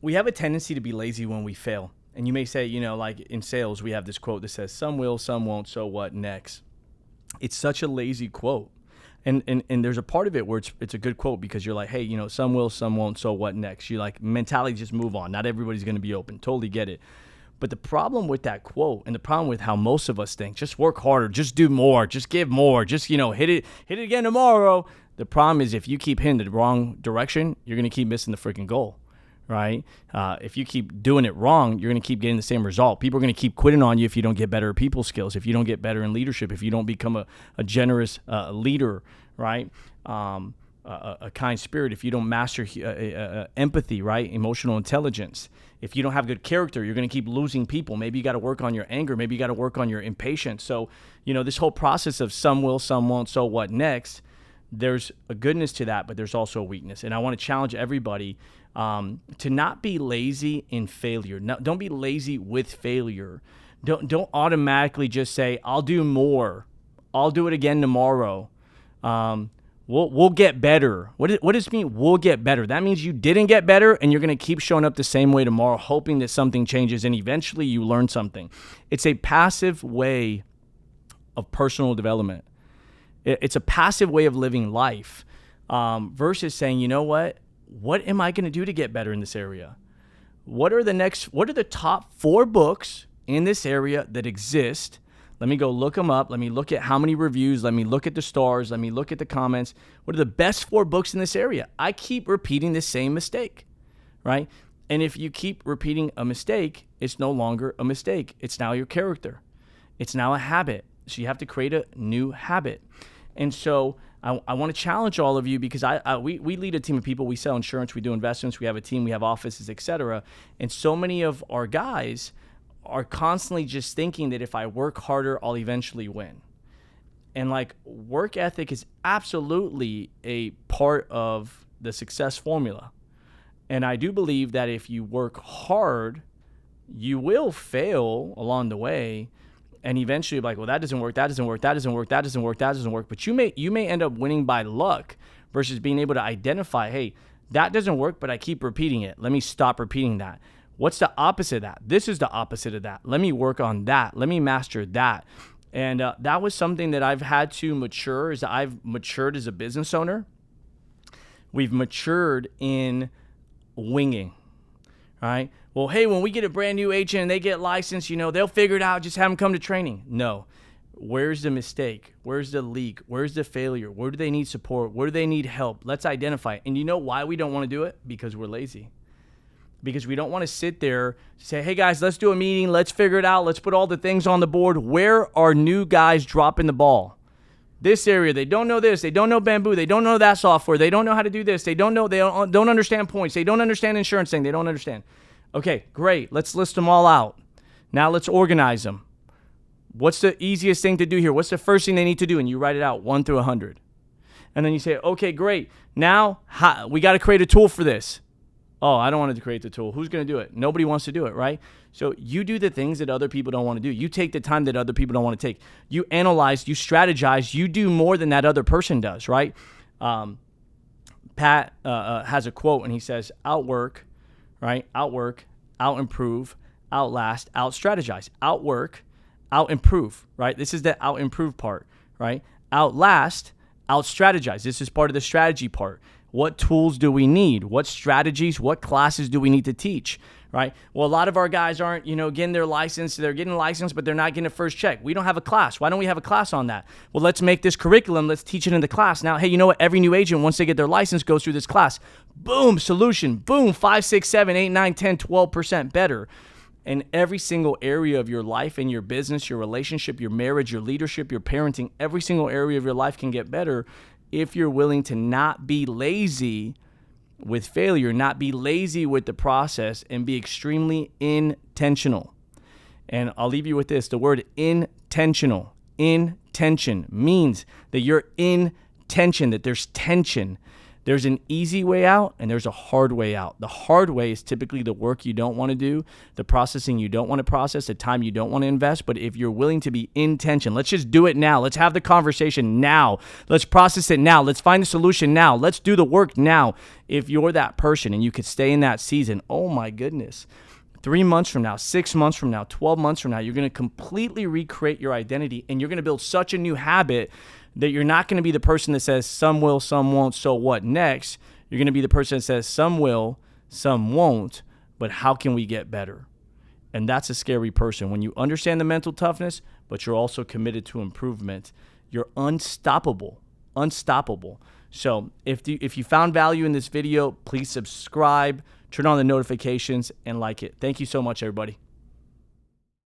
we have a tendency to be lazy when we fail. And you may say, like in sales, we have this quote that says, some will, some won't, so what next? It's such a lazy quote. And there's a part of it where it's a good quote because you're like, hey, some will, some won't, so what next? You like mentality, just move on. Not everybody's going to be open. Totally get it. But the problem with that quote and the problem with how most of us think, just work harder, just do more, just give more, just, hit it again tomorrow. The problem is if you keep hitting the wrong direction, you're going to keep missing the freaking goal, right? If you keep doing it wrong, you're going to keep getting the same result. People are going to keep quitting on you if you don't get better at people skills, if you don't get better in leadership, if you don't become a generous leader, right? A kind spirit, if you don't master empathy, right? Emotional intelligence. If you don't have good character, you're going to keep losing people. Maybe you got to work on your anger. Maybe you got to work on your impatience. So, this whole process of some will, some won't, so what next? There's a goodness to that, but there's also a weakness. And I want to challenge everybody to not be lazy in failure. No, don't be lazy with failure. Don't automatically just say, I'll do more. I'll do it again tomorrow. We'll get better. What does it mean, we'll get better? That means you didn't get better and you're going to keep showing up the same way tomorrow, hoping that something changes and eventually you learn something. It's a passive way of personal development. It's a passive way of living life versus saying, you know what am I going to do to get better in this area? What are the top 4 books in this area that exist? Let me go look them up. Let me look at how many reviews. Let me look at the stars. Let me look at the comments. What are the best 4 books in this area? I keep repeating the same mistake, right? And if you keep repeating a mistake, it's no longer a mistake. It's now your character. It's now a habit. So you have to create a new habit. And so I want to challenge all of you because we lead a team of people. We sell insurance. We do investments. We have a team. We have offices, etc. And so many of our guys are constantly just thinking that if I work harder, I'll eventually win. And like work ethic is absolutely a part of the success formula. And I do believe that if you work hard, you will fail along the way. And eventually you're like, well, that doesn't work, that doesn't work, that doesn't work, that doesn't work, that doesn't work. But you may end up winning by luck versus being able to identify, hey, that doesn't work, but I keep repeating it. Let me stop repeating that. What's the opposite of that? This is the opposite of that. Let me work on that. Let me master that. And that was something that I've had to mature as I've matured as a business owner. We've matured in winging, right? Well, hey, when we get a brand new agent and they get licensed, they'll figure it out. Just have them come to training. No. Where's the mistake? Where's the leak? Where's the failure? Where do they need support? Where do they need help? Let's identify it. And you know why we don't want to do it? Because we're lazy. Because we don't want to sit there, say, hey guys, let's do a meeting. Let's figure it out. Let's put all the things on the board. Where are new guys dropping the ball? This area, they don't know this. They don't know Bamboo. They don't know that software. They don't know how to do this. They don't understand points. They don't understand insurance thing. They don't understand. Okay, great. Let's list them all out. Now let's organize them. What's the easiest thing to do here? What's the first thing they need to do? And you write it out 1 through 100. And then you say, okay, great. Now we got to create a tool for this. Oh, I don't want to create the tool. Who's going to do it? Nobody wants to do it, right? So you do the things that other people don't want to do. You take the time that other people don't want to take. You analyze, you strategize, you do more than that other person does, right? Pat has a quote and he says, outwork, right? Outwork, out-improve, outlast, out-strategize. Outwork, out-improve, right? This is the out-improve part, right? Outlast, out-strategize. This is part of the strategy part. What tools do we need? What strategies, what classes do we need to teach, right? Well, a lot of our guys aren't, getting their license. They're getting licensed, but they're not getting a first check. We don't have a class. Why don't we have a class on that? Well, let's make this curriculum. Let's teach it in the class. Now, hey, you know what? Every new agent, once they get their license, goes through this class. Boom, solution. Boom, 5, 6, 7, 8, 9, 10, 12% better. In every single area of your life and your business, your relationship, your marriage, your leadership, your parenting, every single area of your life can get better if you're willing to not be lazy with failure, not be lazy with the process, and be extremely intentional. And I'll leave you with this. The word intentional, intention, means that you're in tension, that there's tension, There's an easy way out and there's a hard way out. The hard way is typically the work you don't want to do, the processing you don't want to process, the time you don't want to invest. But if you're willing to be in tension, let's just do it now. Let's have the conversation now. Let's process it now. Let's find the solution now. Let's do the work now. If you're that person and you could stay in that season, oh my goodness, 3 months from now, 6 months from now, 12 months from now, you're going to completely recreate your identity, and you're going to build such a new habit that you're not going to be the person that says some will, some won't, so what next? You're going to be the person that says some will, some won't, but how can we get better? And that's a scary person. When you understand the mental toughness, but you're also committed to improvement, you're unstoppable, unstoppable. So if you found value in this video, please subscribe, turn on the notifications, and like it. Thank you so much, everybody.